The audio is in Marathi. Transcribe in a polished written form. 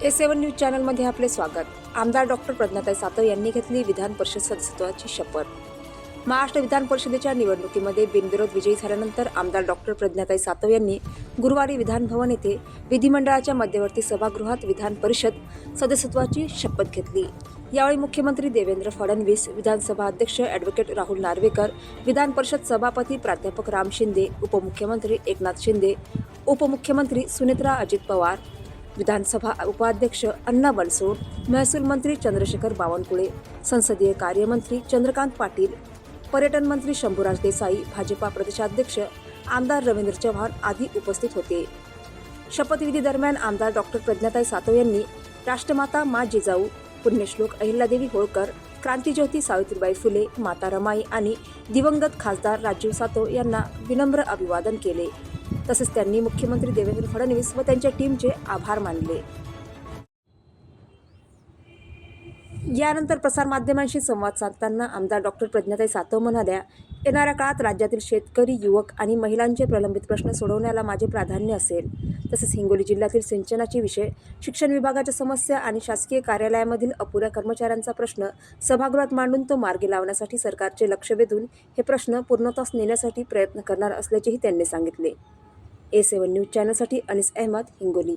A7 न्यूज चॅनलमध्ये आपले स्वागत। आमदार डॉक्टर प्रज्ञाताई सातव यांनी घेतली विधान परिषद सदस्यत्वाची शपथ। महाराष्ट्र विधान परिषदेच्या निवडणुकीमध्ये बिनविरोध विजयी झाल्यानंतर आमदार डॉक्टर प्रज्ञाताई सातव यांनी गुरुवारी विधान भवन येथे विधिमंडळाच्या मध्यवर्ती सभागृहात विधान परिषद सदस्यत्वाची शपथ घेतली। यावेळी मुख्यमंत्री देवेंद्र फडणवीस, विधानसभा अध्यक्ष ॲडव्होकेट राहुल नार्वेकर, विधान परिषद सभापती प्राध्यापक राम शिंदे, उपमुख्यमंत्री एकनाथ शिंदे, उपमुख्यमंत्री सुनेत्रा अजित पवार, विधानसभा उपाध्यक्ष अण्णा बनसोड, महसूल मंत्री चंद्रशेखर बावनकुळे, संसदीय कार्यमंत्री चंद्रकांत पाटील, पर्यटन मंत्री शंभूराज देसाई, भाजपा प्रदेशाध्यक्ष आमदार रवींद्र चव्हाण आदी उपस्थित होते। शपथविधी दरम्यान आमदार डॉक्टर प्रज्ञाताई सातव यांनी राष्ट्रमाता मा जिजाऊ, पुण्यश्लोक अहिल्यादेवी होळकर, क्रांतिज्योती सावित्रीबाई फुले, माता रमाई आणि दिवंगत खासदार राजीव सातव यांना विनम्र अभिवादन केले। तसेच त्यांनी मुख्यमंत्री देवेंद्र फडणवीस व त्यांच्या टीमचे आभार मानले। यानंतर प्रसारमाध्यमांशी संवाद साधताना आमदार डॉक्टर प्रज्ञाताई सातव म्हणाल्या, येणाऱ्या काळात राज्यातील शेतकरी, युवक आणि महिलांचे प्रलंबित प्रश्न सोडवण्याला माझे प्राधान्य असेल। तसेच हिंगोली जिल्ह्यातील सिंचनाचे विषय, शिक्षण विभागाच्या समस्या आणि शासकीय कार्यालयामधील अपुऱ्या कर्मचाऱ्यांचा प्रश्न सभागृहात मांडून तो मार्गी लावण्यासाठी सरकारचे लक्ष वेधून हे प्रश्न पूर्णत्वास नेण्यासाठी प्रयत्न करणार असल्याचेही त्यांनी सांगितले। A7 न्यूज चॅनलसाठी अनिस अहमद, हिंगोली।